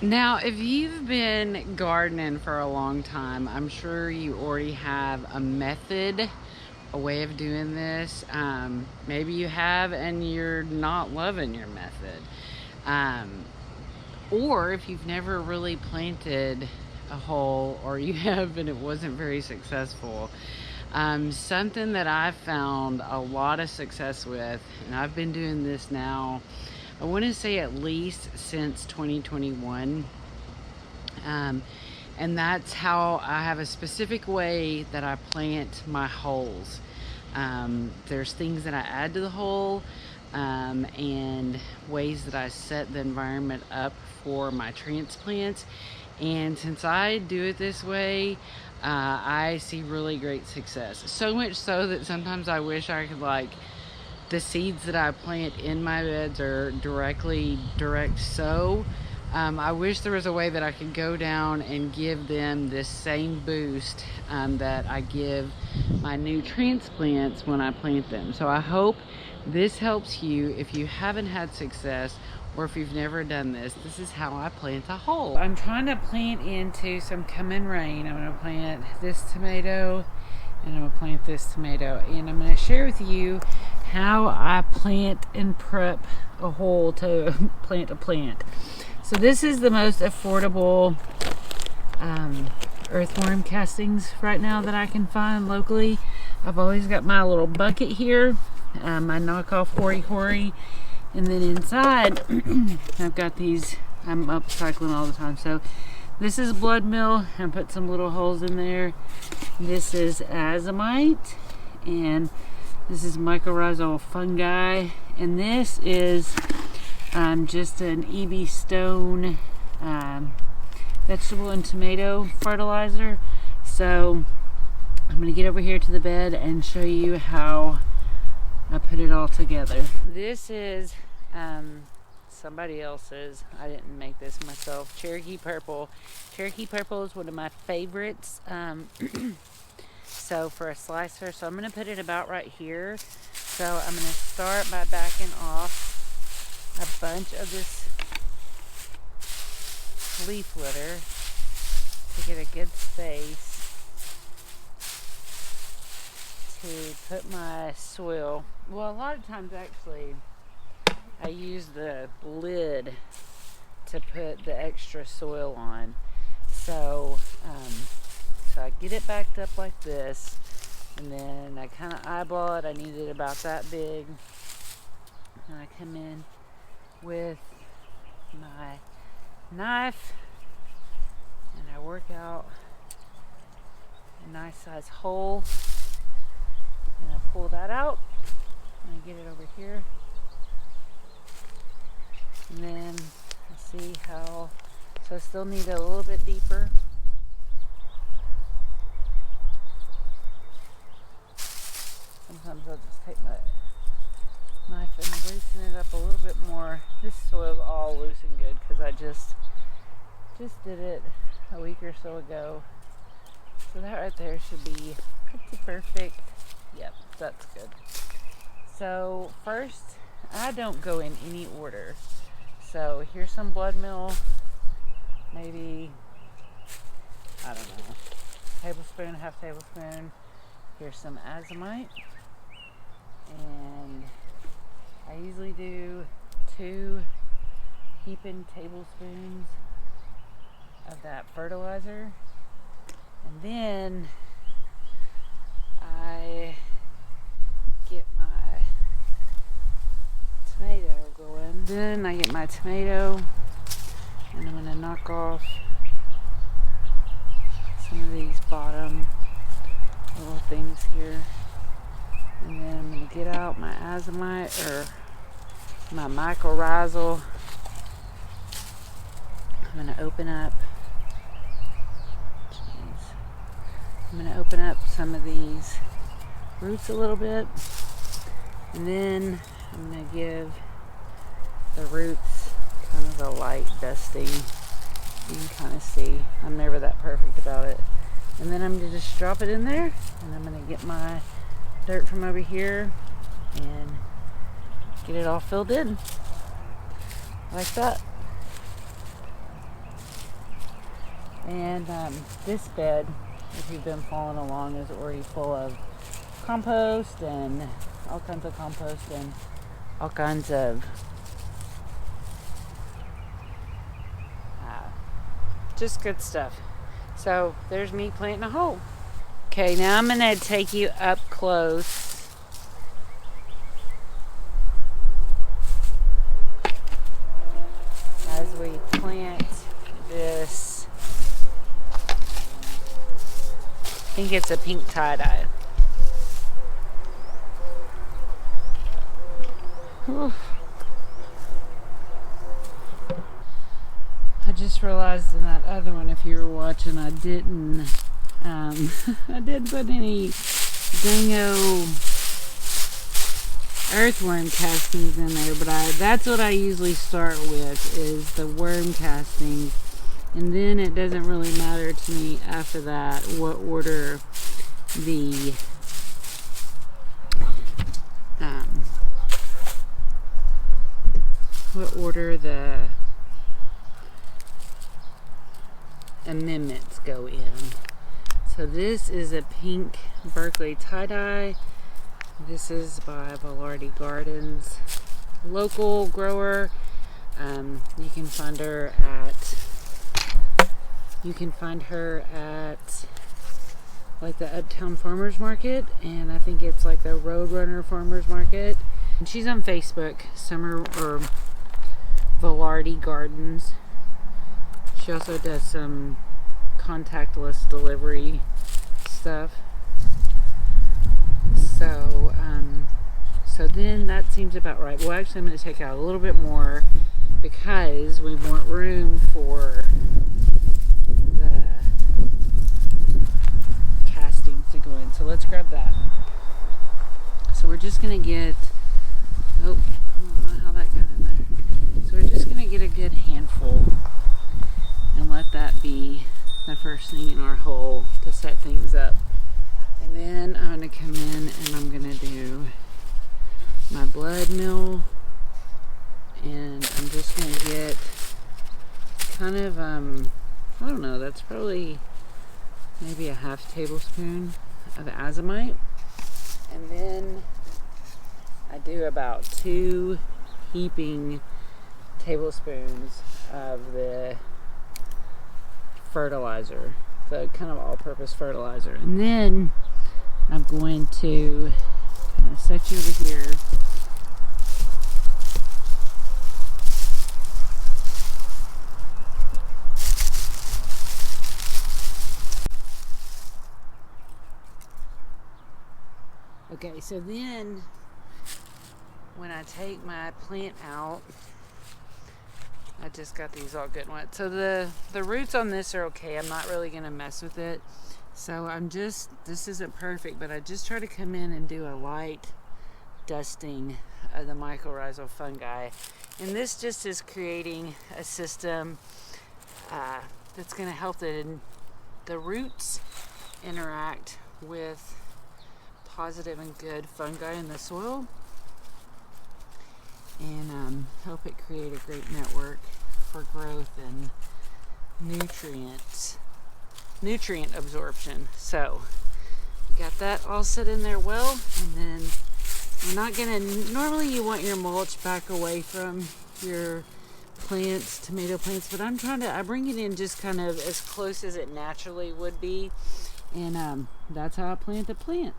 Now, if you've been gardening for a long time, I'm sure you already have a method, a way of doing this. Maybe you have and you're not loving your method. Um, or if you've never really planted a hole or you have and it wasn't very successful. Something that I've found a lot of success with, and I've been doing this now, I want to say at least since 2021. Um, and that's how I have a specific way that I plant my holes. There's things that I add to the hole, and ways that I set the environment up for my transplants. And since I do it this way, I see really great success. So much so that sometimes I wish I could, like, the seeds that I plant in my beds are directly direct sow. I wish there was a way that I could go down and give them this same boost that I give my new transplants when I plant them. So I hope this helps you if you haven't had success or if you've never done this. This is how I plant a hole. I'm trying to plant into some coming rain. I'm going to plant this tomato and I'm going to plant this tomato, and I'm going to share with you how I plant and prep a hole to plant a plant. So this is the most affordable earthworm castings right now that I can find locally. I've always got my little bucket here, my knockoff Hori Hori, and then inside I've got these. I'm upcycling all the time. So this is blood meal. I put some little holes in there. This is azomite, and this is mycorrhizal fungi, and this is just an EB Stone vegetable and tomato fertilizer. So I'm going to get over here to the bed and show you how I put it all together. This is somebody else's. I didn't make this myself. Cherokee Purple. Cherokee Purple is one of my favorites. So for a slicer, so I'm going to put it about right here. So I'm going to start by backing off a bunch of this leaf litter to get a good space to put my soil. Well, a lot of times actually I use the lid to put the extra soil on. So I get it backed up like this, and then I kind of eyeball it. I need it about that big. And I come in with my knife and I work out a nice size hole, and I pull that out and I get it over here, and then I see how, so I still need a little bit deeper. Sometimes I'll just take my knife and loosen it up a little bit more. This soil's all loose and good because I just did it a week or so ago. So that right there should be pretty perfect. Yep, that's good. So first, I don't go in any order. So here's some blood meal, maybe, I don't know, tablespoon, half tablespoon. Here's some azomite, and I usually do 2 heaping tablespoons of that fertilizer, and then I get my tomato going. Then I get my tomato, and I'm going to knock off some of these bottom little things here, and then I'm going to get out my azomite or my mycorrhizal. I'm going to open up some of these roots a little bit, and then I'm going to give the roots kind of a light dusting. You can kind of see I'm never that perfect about it. And then I'm going to just drop it in there, and I'm going to get my dirt from over here and get it all filled in like that. And this bed, if you've been following along, is already full of compost and all kinds of compost and all kinds of just good stuff. So there's me planting a hole. Okay, now I'm going to take you up close. As we plant this, I think it's a pink tie-dye. I just realized in that other one, if you were watching, I didn't I didn't put any Dingo earthworm castings in there, but that's what I usually start with, is the worm castings, and then it doesn't really matter to me after that what order the amendments go in. So this is a pink Berkeley tie-dye. This is by Velarde Gardens, local grower. You can find her at like the Uptown Farmers Market, and I think it's like the Roadrunner Farmers Market. And she's on Facebook, Velarde Gardens. She also does some contactless delivery stuff. So then that seems about right. Well, actually I'm going to take out a little bit more because we want room for the castings to go in. So let's grab that. So we're just going to get, I don't know how that got in there. So we're just going to get a good handful and let that be the first thing in our hole to set things up. And then I'm going to come in and I'm going to do my blood meal, and I'm just going to get kind of, I don't know, that's probably maybe a half tablespoon of azomite. And then I do about 2 heaping tablespoons of the fertilizer, the kind of all-purpose fertilizer. And then I'm going to kind of set you over here. Okay, so then when I take my plant out, I just got these all good and wet. So the roots on this are okay. I'm not really going to mess with it. So this isn't perfect, but I just try to come in and do a light dusting of the mycorrhizal fungi. And this just is creating a system that's going to help the roots interact with positive and good fungi in the soil, and help it create a great network for growth and nutrient absorption. So got that all set in there well, and then we're not gonna, normally you want your mulch back away from your plants, tomato plants, but I bring it in just kind of as close as it naturally would be, and that's how I plant the plant.